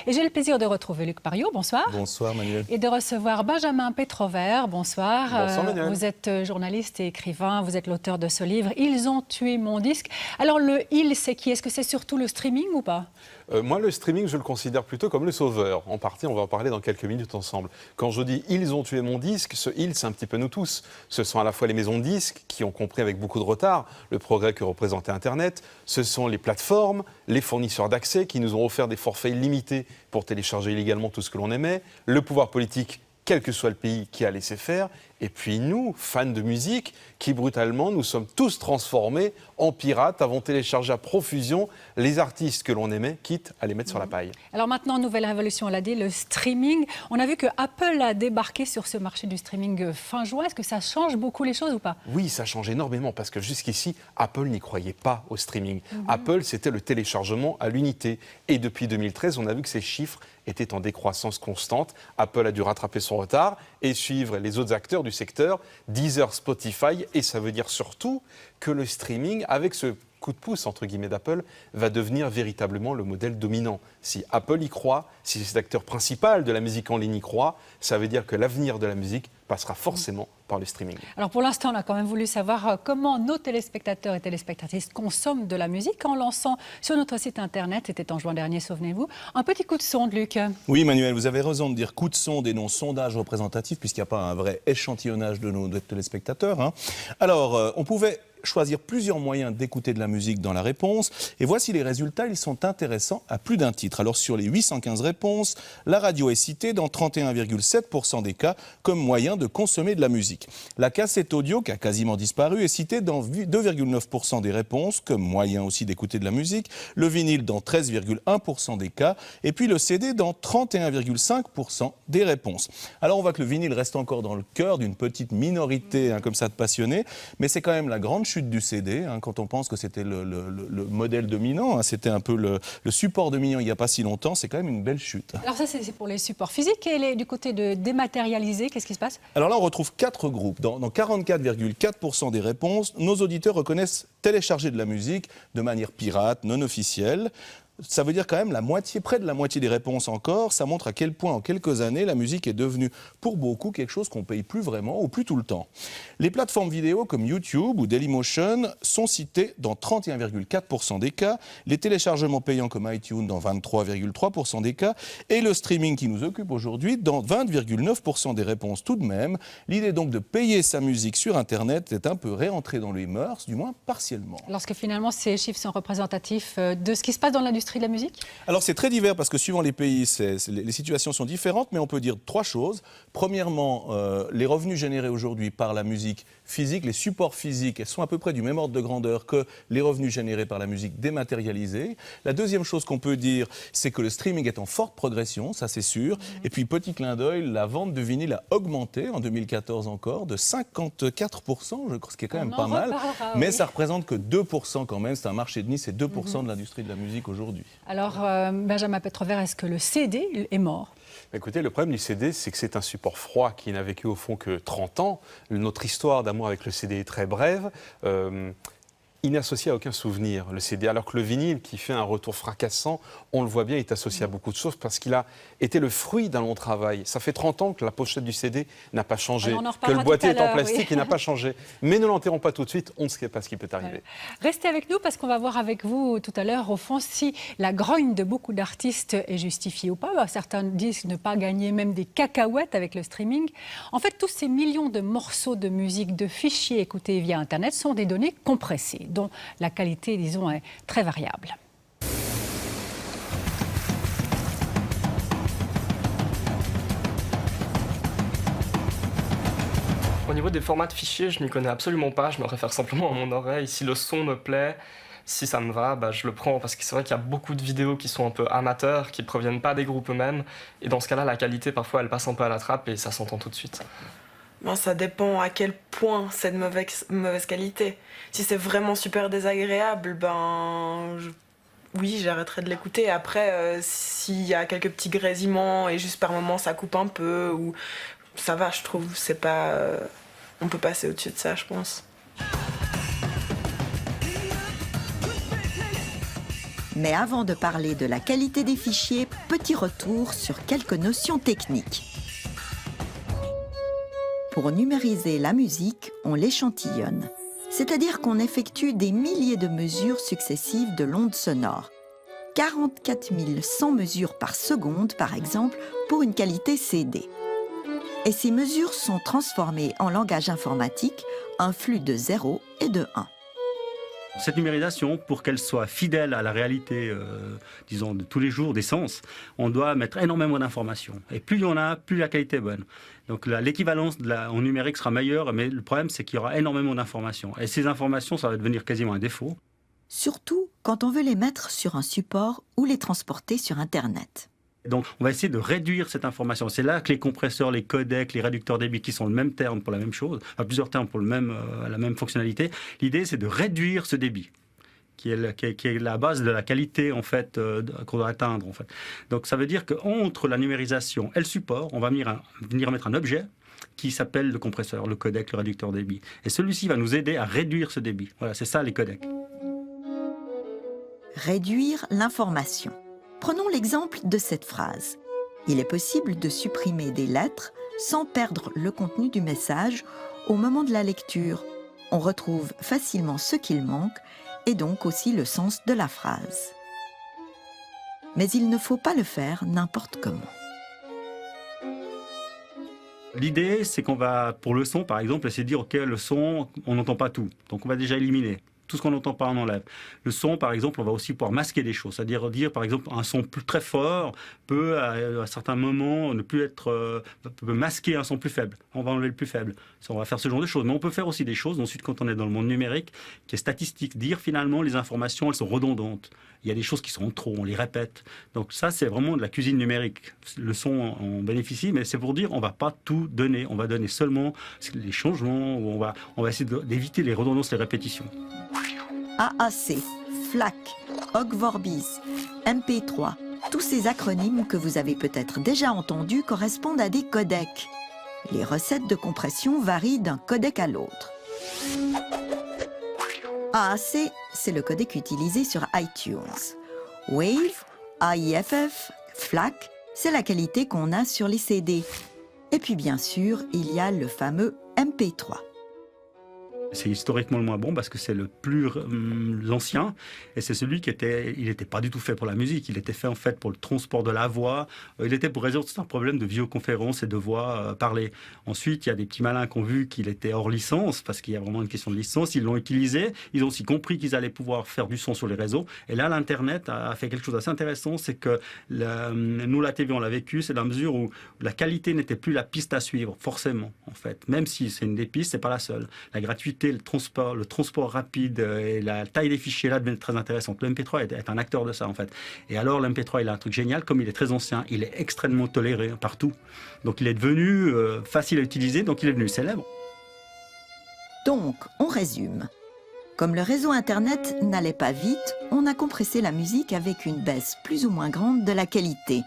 Et j'ai le plaisir de retrouver Luc Pariot, bonsoir. Bonsoir Manuel. Et de recevoir Benjamin Pétrovert, bonsoir. Bonsoir Manuel. Vous êtes journaliste et écrivain, vous êtes l'auteur de ce livre « Ils ont tué mon disque ». Alors le « ils », c'est qui? Est-ce que c'est surtout le streaming ou pas? Moi, le streaming, je le considère plutôt comme le sauveur. En partie, on va en parler dans quelques minutes ensemble. Quand je dis « ils ont tué mon disque », ce « ils », c'est un petit peu nous tous. Ce sont à la fois les maisons de disques, qui ont compris avec beaucoup de retard le progrès que représentait Internet. Ce sont les plateformes, les fournisseurs d'accès qui nous ont offert des forfaits illimités pour télécharger illégalement tout ce que l'on aimait. Le pouvoir politique, quel que soit le pays, qui a laissé faire. Et puis nous, fans de musique, qui brutalement nous sommes tous transformés en pirates, avons téléchargé à profusion les artistes que l'on aimait, quitte à les mettre sur la paille. Alors maintenant, nouvelle révolution, on l'a dit, le streaming. On a vu que Apple a débarqué sur ce marché du streaming fin juin. Est-ce que ça change beaucoup les choses ou pas? Oui, ça change énormément parce que jusqu'ici, Apple n'y croyait pas au streaming. Apple, c'était le téléchargement à l'unité. Et depuis 2013, on a vu que ces chiffres étaient en décroissance constante. Apple a dû rattraper son retard et suivre les autres acteurs du secteur, Deezer, Spotify, et ça veut dire surtout que le streaming, avec ce coup de pouce entre guillemets d'Apple, va devenir véritablement le modèle dominant. Si Apple y croit, si cet acteur principal de la musique en ligne y croit, ça veut dire que l'avenir de la musique passera forcément par le streaming. Alors pour l'instant, on a quand même voulu savoir comment nos téléspectateurs et téléspectatrices consomment de la musique en lançant sur notre site internet, c'était en juin dernier, souvenez-vous, un petit coup de sonde, Luc. Oui, Manuel, vous avez raison de dire coup de sonde et non sondage représentatif, puisqu'il n'y a pas un vrai échantillonnage de nos téléspectateurs, hein. Alors, on pouvait choisir plusieurs moyens d'écouter de la musique dans la réponse. Et voici les résultats, ils sont intéressants à plus d'un titre. Alors sur les 815 réponses, la radio est citée dans 31,7% des cas comme moyen de consommer de la musique. La cassette audio, qui a quasiment disparu, est citée dans 2,9% des réponses comme moyen aussi d'écouter de la musique. Le vinyle dans 13,1% des cas. Et puis le CD dans 31,5% des réponses. Alors on voit que le vinyle reste encore dans le cœur d'une petite minorité comme ça de passionnés. Mais c'est quand même la grande chute du CD, quand on pense que c'était le modèle dominant, c'était un peu le support dominant il n'y a pas si longtemps, c'est quand même une belle chute. Alors ça, c'est pour les supports physiques. Et du côté de dématérialisé, qu'est-ce qui se passe? Alors là, on retrouve 4 groupes. Dans 44,4% des réponses, nos auditeurs reconnaissent télécharger de la musique de manière pirate, non officielle. Ça veut dire quand même près de la moitié des réponses encore. Ça montre à quel point, en quelques années, la musique est devenue, pour beaucoup, quelque chose qu'on ne paye plus vraiment ou plus tout le temps. Les plateformes vidéo comme YouTube ou Dailymotion sont citées dans 31,4% des cas, les téléchargements payants comme iTunes dans 23,3% des cas, et le streaming qui nous occupe aujourd'hui dans 20,9% des réponses tout de même. L'idée donc de payer sa musique sur Internet est un peu réentrée dans les mœurs, du moins partiellement. Lorsque finalement ces chiffres sont représentatifs de ce qui se passe dans l'industrie de la musique? Alors c'est très divers parce que suivant les pays, les situations sont différentes, mais on peut dire 3 choses. Premièrement, les revenus générés aujourd'hui par la musique physique, les supports physiques, sont à peu près du même ordre de grandeur que les revenus générés par la musique dématérialisée. La deuxième chose qu'on peut dire, c'est que le streaming est en forte progression, ça c'est sûr. Et puis petit clin d'œil, la vente de vinyle a augmenté en 2014 encore de 54%, je crois, ce qui est quand même pas mal. Mais ça représente que 2% quand même, c'est un marché de niche, c'est 2% de l'industrie de la musique aujourd'hui. Alors, Benjamin Pétrovert, est-ce que le CD est mort? Écoutez, le problème du CD, c'est que c'est un support froid qui n'a vécu au fond que 30 ans. Notre histoire d'amour avec le CD est très brève. Il n'est associé à aucun souvenir, le CD, alors que le vinyle, qui fait un retour fracassant, on le voit bien, est associé à beaucoup de choses parce qu'il a été le fruit d'un long travail. Ça fait 30 ans que la pochette du CD n'a pas changé, que le boîtier est en plastique, il n'a pas changé. Mais ne l'enterrons pas tout de suite, on ne sait pas ce qui peut arriver. Restez avec nous parce qu'on va voir avec vous tout à l'heure, au fond, si la grogne de beaucoup d'artistes est justifiée ou pas. Certains disent ne pas gagner même des cacahuètes avec le streaming. En fait, tous ces millions de morceaux de musique, de fichiers écoutés via Internet sont des données compressées, dont la qualité, disons, est très variable. Au niveau des formats de fichiers, je m'y connais absolument pas, je me réfère simplement à mon oreille. Si le son me plaît, si ça me va, je le prends. Parce que c'est vrai qu'il y a beaucoup de vidéos qui sont un peu amateurs, qui ne proviennent pas des groupes eux-mêmes. Et dans ce cas-là, la qualité, parfois, elle passe un peu à la trappe et ça s'entend tout de suite. Ben, ça dépend à quel point c'est de mauvaise qualité. Si c'est vraiment super désagréable, oui, j'arrêterai de l'écouter. Après, s'il y a quelques petits grésillements et juste par moments ça coupe un peu, ou ça va, je trouve. C'est pas, on peut passer au-dessus de ça, je pense. Mais avant de parler de la qualité des fichiers, petit retour sur quelques notions techniques. Pour numériser la musique, on l'échantillonne, c'est-à-dire qu'on effectue des milliers de mesures successives de l'onde sonore. 44 100 mesures par seconde, par exemple, pour une qualité CD. Et ces mesures sont transformées en langage informatique, un flux de 0 et de 1. Cette numérisation, pour qu'elle soit fidèle à la réalité, disons, de tous les jours, des sens, on doit mettre énormément d'informations. Et plus il y en a, plus la qualité est bonne. Donc l'équivalence en numérique sera meilleure, mais le problème, c'est qu'il y aura énormément d'informations. Et ces informations, ça va devenir quasiment un défaut. Surtout quand on veut les mettre sur un support ou les transporter sur Internet. Donc on va essayer de réduire cette information. C'est là que les compresseurs, les codecs, les réducteurs débit, qui sont le même terme pour la même chose, enfin plusieurs termes pour la même fonctionnalité, l'idée c'est de réduire ce débit, qui est la base de la qualité en fait, qu'on doit atteindre. En fait. Donc ça veut dire qu'entre la numérisation et le support, on va venir mettre un objet qui s'appelle le compresseur, le codec, le réducteur débit. Et celui-ci va nous aider à réduire ce débit. Voilà, c'est ça les codecs. Réduire l'information. Prenons l'exemple de cette phrase. Il est possible de supprimer des lettres sans perdre le contenu du message au moment de la lecture. On retrouve facilement ce qu'il manque et donc aussi le sens de la phrase. Mais il ne faut pas le faire n'importe comment. L'idée, c'est qu'on va, pour le son par exemple, essayer de dire, ok, le son, on n'entend pas tout. Donc on va déjà éliminer. Tout ce qu'on n'entend pas, on enlève. Le son, par exemple, on va aussi pouvoir masquer des choses. C'est-à-dire dire, par exemple, un son très fort peut, à certains moments, ne plus être, peut masquer un son plus faible. On va enlever le plus faible. Ça, on va faire ce genre de choses. Mais on peut faire aussi des choses, ensuite, quand on est dans le monde numérique, qui est statistique. Dire, finalement, les informations, elles sont redondantes. Il y a des choses qui sont trop, on les répète. Donc ça, c'est vraiment de la cuisine numérique. Le son en bénéficie, mais c'est pour dire, on ne va pas tout donner. On va donner seulement les changements, on va essayer d'éviter les redondances, les répétitions. AAC, FLAC, Ogg Vorbis, MP3, tous ces acronymes que vous avez peut-être déjà entendus correspondent à des codecs. Les recettes de compression varient d'un codec à l'autre. AAC, c'est le codec utilisé sur iTunes. Wave, AIFF, FLAC, c'est la qualité qu'on a sur les CD. Et puis bien sûr, il y a le fameux MP3. C'est historiquement le moins bon parce que c'est le plus ancien et c'est celui qui il n'était pas du tout fait pour la musique, il était fait en fait pour le transport de la voix, il était pour résoudre tout un problème de vidéoconférence et de voix parlée. Ensuite, il y a des petits malins qui ont vu qu'il était hors licence parce qu'il y a vraiment une question de licence, ils l'ont utilisé, ils ont aussi compris qu'ils allaient pouvoir faire du son sur les réseaux et là l'Internet a fait quelque chose d'assez intéressant, c'est que nous la TV on l'a vécu, c'est dans la mesure où la qualité n'était plus la piste à suivre, forcément en fait, même si c'est une des pistes, c'est pas la seule. La gratuité, le transport rapide et la taille des fichiers là deviennent très intéressantes. Le MP3 est un acteur de ça en fait. Et alors le MP3 il a un truc génial, comme il est très ancien, il est extrêmement toléré partout. Donc il est devenu facile à utiliser, donc il est devenu célèbre. Donc on résume. Comme le réseau Internet n'allait pas vite, on a compressé la musique avec une baisse plus ou moins grande de la qualité.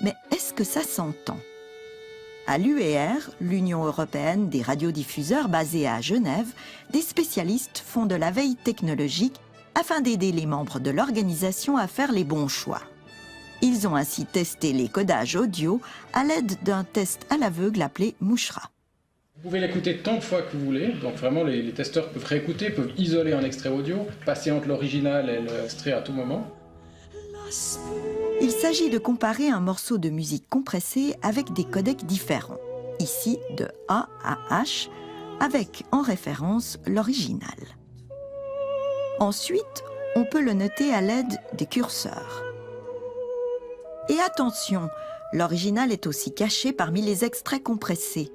Mais est-ce que ça s'entend ? À l'UER, l'Union européenne des radiodiffuseurs basée à Genève, des spécialistes font de la veille technologique afin d'aider les membres de l'organisation à faire les bons choix. Ils ont ainsi testé les codages audio à l'aide d'un test à l'aveugle appelé Mouchra. Vous pouvez l'écouter tant de fois que vous voulez, donc vraiment les testeurs peuvent réécouter, peuvent isoler un extrait audio, passer entre l'original et l'extrait à tout moment. Il s'agit de comparer un morceau de musique compressé avec des codecs différents, ici de A à H, avec en référence l'original. Ensuite, on peut le noter à l'aide des curseurs. Et attention, l'original est aussi caché parmi les extraits compressés.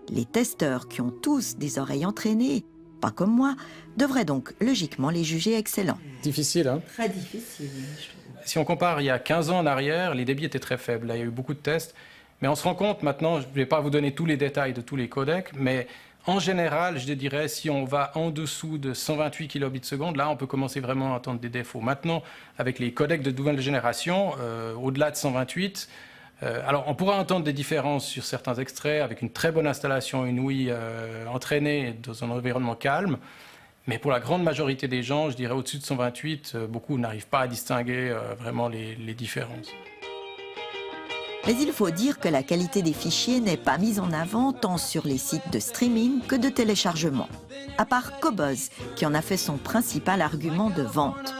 Les testeurs qui ont tous des oreilles entraînées, pas comme moi, devraient donc logiquement les juger excellents. Difficile, hein ? Très difficile, je trouve. Si on compare il y a 15 ans en arrière, les débits étaient très faibles. Là, il y a eu beaucoup de tests. Mais on se rend compte maintenant, je ne vais pas vous donner tous les détails de tous les codecs, mais en général, je dirais, si on va en dessous de 128 kilobits seconde, là, on peut commencer vraiment à entendre des défauts. Maintenant, avec les codecs de nouvelle génération, au-delà de 128, alors on pourra entendre des différences sur certains extraits avec une très bonne installation, une ouïe entraînée dans un environnement calme. Mais pour la grande majorité des gens, je dirais au-dessus de 128, beaucoup n'arrivent pas à distinguer vraiment les différences. Mais il faut dire que la qualité des fichiers n'est pas mise en avant tant sur les sites de streaming que de téléchargement, à part Qobuz, qui en a fait son principal argument de vente.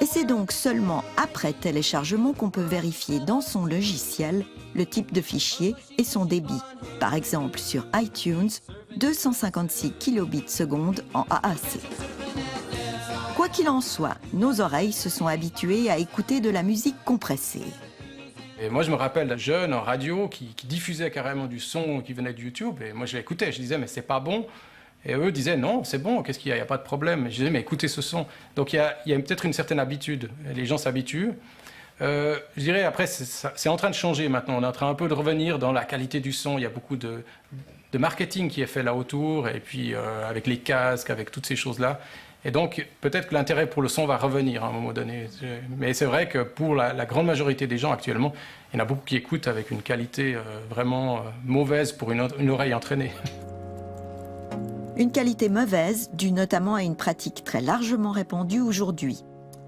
Et c'est donc seulement après téléchargement qu'on peut vérifier dans son logiciel le type de fichier et son débit. Par exemple, sur iTunes, 256 kilobits seconde en AAC. Quoi qu'il en soit, nos oreilles se sont habituées à écouter de la musique compressée. Et moi, je me rappelle jeune en radio qui diffusait carrément du son qui venait de YouTube. Et moi, je l'écoutais. Je disais, mais c'est pas bon. Et eux disaient, non, c'est bon, qu'est-ce qu'il y a? Il n'y a pas de problème. Je disais, mais écoutez ce son. Donc, il y a peut-être une certaine habitude. Les gens s'habituent. Je dirais, après, c'est en train de changer maintenant. On est en train un peu de revenir dans la qualité du son. Il y a beaucoup de marketing qui est fait là autour. Et puis, avec les casques, avec toutes ces choses-là. Et donc, peut-être que l'intérêt pour le son va revenir à un moment donné. Mais c'est vrai que pour la grande majorité des gens actuellement, il y en a beaucoup qui écoutent avec une qualité vraiment mauvaise pour une oreille entraînée. Une qualité mauvaise due notamment à une pratique très largement répandue aujourd'hui.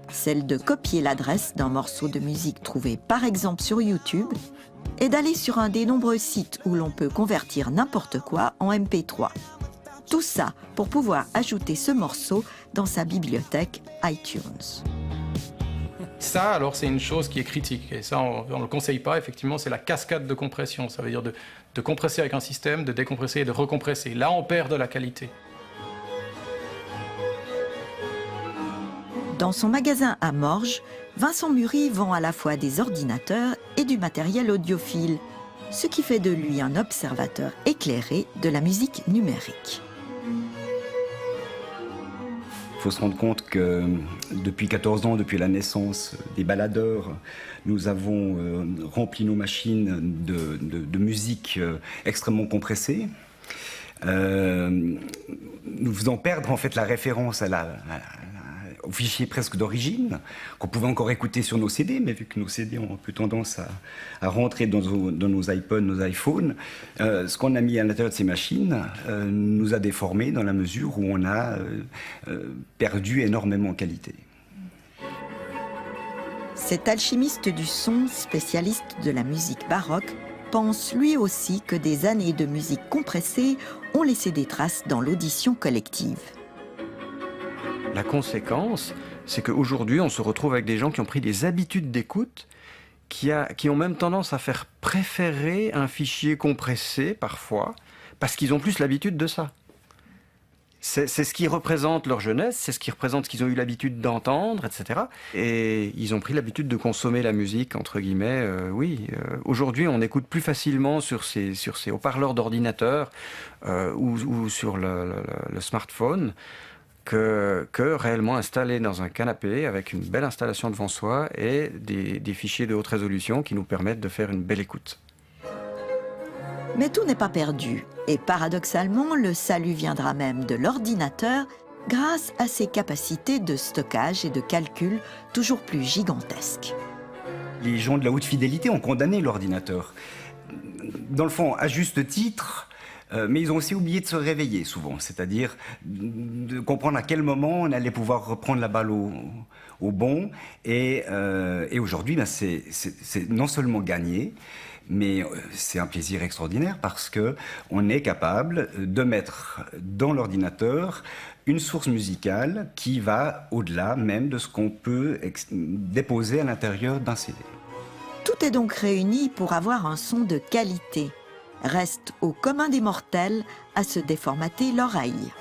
Celle de copier l'adresse d'un morceau de musique trouvé par exemple sur YouTube et d'aller sur un des nombreux sites où l'on peut convertir n'importe quoi en MP3. Tout ça pour pouvoir ajouter ce morceau dans sa bibliothèque iTunes. Ça, alors, c'est une chose qui est critique. Et ça, on ne le conseille pas, effectivement, c'est la cascade de compression. Ça veut dire de compresser avec un système, de décompresser et de recompresser. Là, on perd de la qualité. Dans son magasin à Morges, Vincent Mury vend à la fois des ordinateurs et du matériel audiophile, ce qui fait de lui un observateur éclairé de la musique numérique. Il faut se rendre compte que depuis 14 ans, depuis la naissance des baladeurs, nous avons rempli nos machines de musique extrêmement compressée, nous faisant perdre en fait la référence au fichier presque d'origine, qu'on pouvait encore écouter sur nos CD, mais vu que nos CD ont un peu tendance à rentrer dans nos iPods, nos iPhones, ce qu'on a mis à l'intérieur de ces machines nous a déformés dans la mesure où on a perdu énormément en qualité. Cet alchimiste du son, spécialiste de la musique baroque, pense lui aussi que des années de musique compressée ont laissé des traces dans l'audition collective. La conséquence, c'est qu'aujourd'hui, on se retrouve avec des gens qui ont pris des habitudes d'écoute, qui ont même tendance à faire préférer un fichier compressé, parfois, parce qu'ils ont plus l'habitude de ça. C'est ce qui représente leur jeunesse, c'est ce qui représente ce qu'ils ont eu l'habitude d'entendre, etc. Et ils ont pris l'habitude de consommer la musique, entre guillemets, aujourd'hui, on écoute plus facilement sur ces haut-parleurs d'ordinateur ou sur le smartphone, que réellement installé dans un canapé avec une belle installation devant soi et des fichiers de haute résolution qui nous permettent de faire une belle écoute. Mais tout n'est pas perdu. Et paradoxalement, le salut viendra même de l'ordinateur grâce à ses capacités de stockage et de calcul toujours plus gigantesques. Les gens de la haute fidélité ont condamné l'ordinateur. Dans le fond, à juste titre, mais ils ont aussi oublié de se réveiller souvent, c'est-à-dire de comprendre à quel moment on allait pouvoir reprendre la balle au bond. Et aujourd'hui, c'est non seulement gagné, mais c'est un plaisir extraordinaire parce qu'on est capable de mettre dans l'ordinateur une source musicale qui va au-delà même de ce qu'on peut déposer à l'intérieur d'un CD. Tout est donc réuni pour avoir un son de qualité. Reste au commun des mortels à se déformater l'oreille.